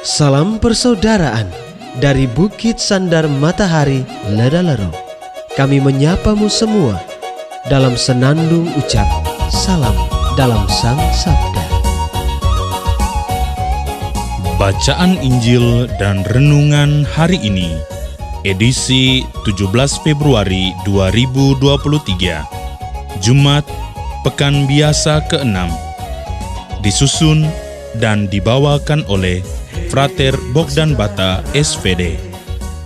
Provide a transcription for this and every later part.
Salam persaudaraan dari Bukit Sandar Matahari Ledalero. Kami menyapamu semua dalam senandung ucap salam dalam Sang Sabda. Bacaan Injil dan Renungan hari ini, edisi 17 Februari 2023, Jumat, Pekan Biasa ke-6, disusun dan dibawakan oleh Frater Bogdan Bata SVD.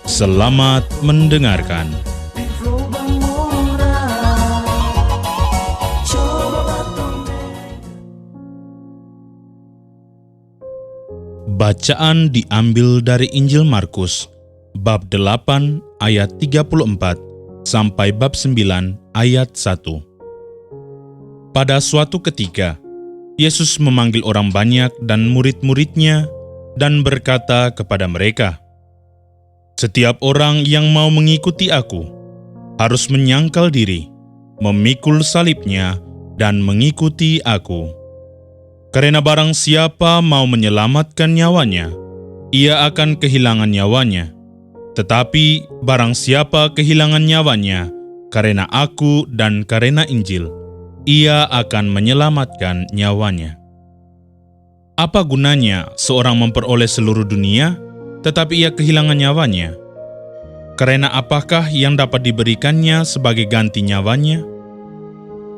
Selamat mendengarkan. Bacaan diambil dari Injil Markus, bab 8 ayat 34 sampai bab 9 ayat 1. Pada suatu ketika, Yesus memanggil orang banyak dan murid-muridnya dan berkata kepada mereka, "Setiap orang yang mau mengikuti aku harus menyangkal diri, memikul salibnya, dan mengikuti aku. Karena barang siapa mau menyelamatkan nyawanya, ia akan kehilangan nyawanya. Tetapi barang siapa kehilangan nyawanya karena aku dan karena Injil, ia akan menyelamatkan nyawanya. Apa gunanya seorang memperoleh seluruh dunia, tetapi ia kehilangan nyawanya? Karena apakah yang dapat diberikannya sebagai ganti nyawanya?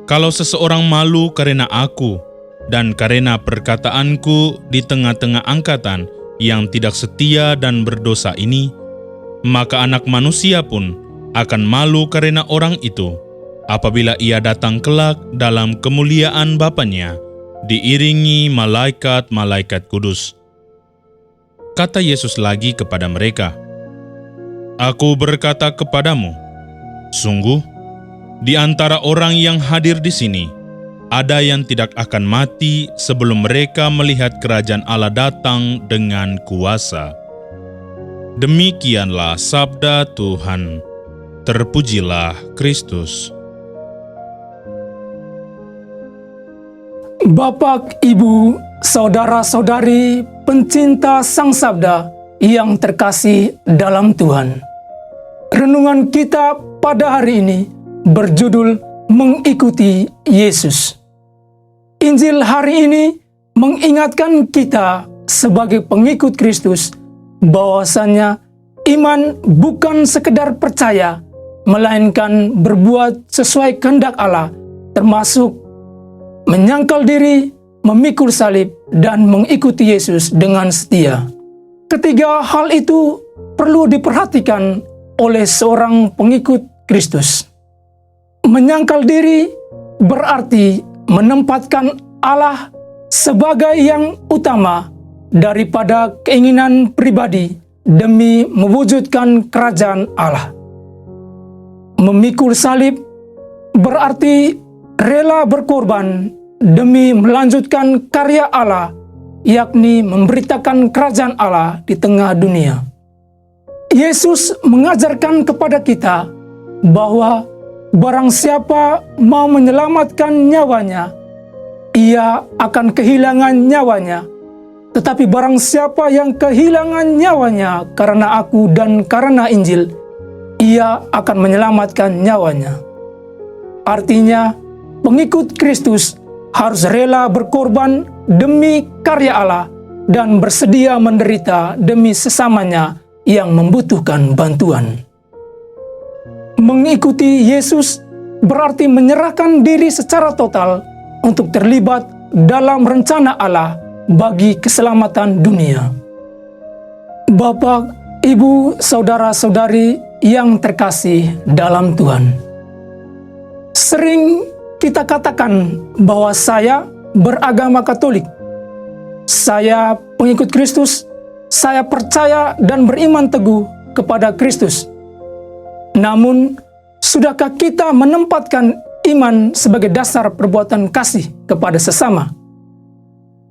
Kalau seseorang malu karena aku dan karena perkataanku di tengah-tengah angkatan yang tidak setia dan berdosa ini, maka Anak Manusia pun akan malu karena orang itu, apabila ia datang kelak dalam kemuliaan Bapa-Nya, diiringi malaikat-malaikat kudus." Kata Yesus lagi kepada mereka, "Aku berkata kepadamu, sungguh, di antara orang yang hadir di sini, ada yang tidak akan mati sebelum mereka melihat kerajaan Allah datang dengan kuasa." Demikianlah sabda Tuhan. Terpujilah Kristus. Bapak, Ibu, saudara-saudari, pencinta Sang Sabda yang terkasih dalam Tuhan. Renungan kita pada hari ini berjudul Mengikuti Yesus. Injil hari ini mengingatkan kita sebagai pengikut Kristus bahwasannya iman bukan sekedar percaya, melainkan berbuat sesuai kehendak Allah, termasuk menyangkal diri, memikul salib, dan mengikuti Yesus dengan setia. Ketiga hal itu perlu diperhatikan oleh seorang pengikut Kristus. Menyangkal diri berarti menempatkan Allah sebagai yang utama daripada keinginan pribadi demi mewujudkan kerajaan Allah. Memikul salib berarti rela berkorban demi melanjutkan karya Allah, yakni memberitakan kerajaan Allah di tengah dunia. Yesus mengajarkan kepada kita bahwa barang siapa mau menyelamatkan nyawanya, ia akan kehilangan nyawanya. Tetapi barang siapa yang kehilangan nyawanya karena aku dan karena Injil, ia akan menyelamatkan nyawanya. Artinya, pengikut Kristus harus rela berkorban demi karya Allah dan bersedia menderita demi sesamanya yang membutuhkan bantuan. Mengikuti Yesus berarti menyerahkan diri secara total untuk terlibat dalam rencana Allah bagi keselamatan dunia. Bapak, Ibu, saudara-saudari yang terkasih dalam Tuhan. Sering kita katakan bahwa saya beragama Katolik, saya pengikut Kristus, saya percaya dan beriman teguh kepada Kristus. Namun, sudahkah kita menempatkan iman sebagai dasar perbuatan kasih kepada sesama?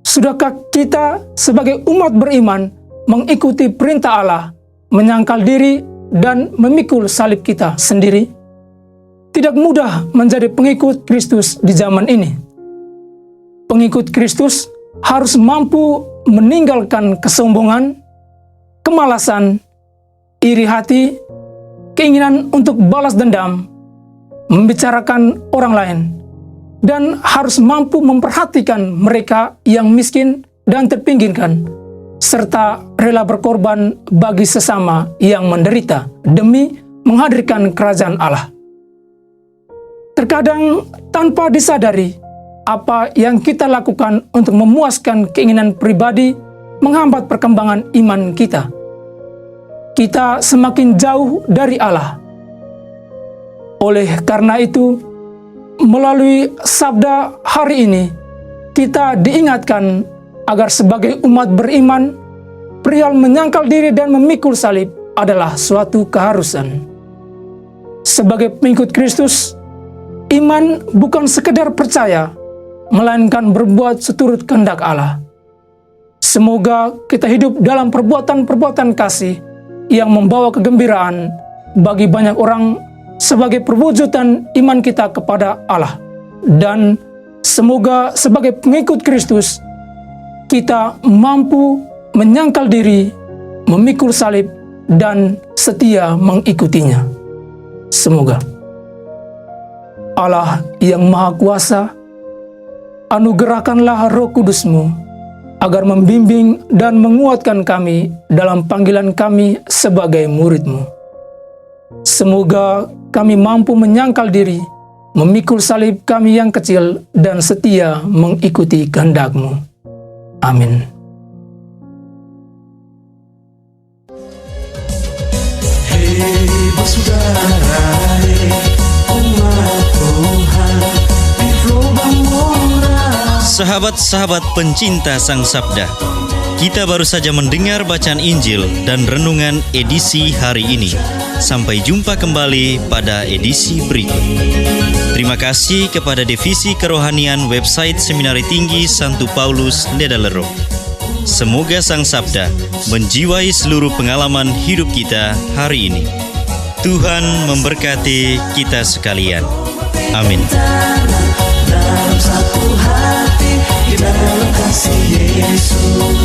Sudahkah kita sebagai umat beriman mengikuti perintah Allah, menyangkal diri dan memikul salib kita sendiri? Tidak mudah menjadi pengikut Kristus di zaman ini. Pengikut Kristus harus mampu meninggalkan kesombongan, kemalasan, iri hati, keinginan untuk balas dendam, membicarakan orang lain, dan harus mampu memperhatikan mereka yang miskin dan terpinggirkan, serta rela berkorban bagi sesama yang menderita demi menghadirkan kerajaan Allah. Terkadang tanpa disadari, apa yang kita lakukan untuk memuaskan keinginan pribadi menghambat perkembangan iman kita. Kita semakin jauh dari Allah. Oleh karena itu, melalui sabda hari ini, kita diingatkan agar sebagai umat beriman, perihal menyangkal diri dan memikul salib adalah suatu keharusan. Sebagai pengikut Kristus, iman bukan sekedar percaya, melainkan berbuat seturut kehendak Allah. Semoga kita hidup dalam perbuatan-perbuatan kasih yang membawa kegembiraan bagi banyak orang sebagai perwujudan iman kita kepada Allah. Dan semoga sebagai pengikut Kristus, kita mampu menyangkal diri, memikul salib, dan setia mengikutinya. Semoga Allah yang Maha Kuasa, anugerahkanlah Roh Kudus-Mu agar membimbing dan menguatkan kami dalam panggilan kami sebagai murid-Mu. Semoga kami mampu menyangkal diri, memikul salib kami yang kecil, dan setia mengikuti kehendak-Mu. Amin. Hei bersaudara, umat Tuhan, di lubang moral. Sahabat-sahabat pencinta Sang Sabda, kita baru saja mendengar bacaan Injil dan renungan edisi hari ini. Sampai jumpa kembali pada edisi berikut. Terima kasih kepada Divisi Kerohanian website Seminari Tinggi Santo Paulus Ledalero. Semoga Sang Sabda menjiwai seluruh pengalaman hidup kita hari ini. Tuhan memberkati kita sekalian. Amin. Dalam satu hati, di dalam kasih Yesus.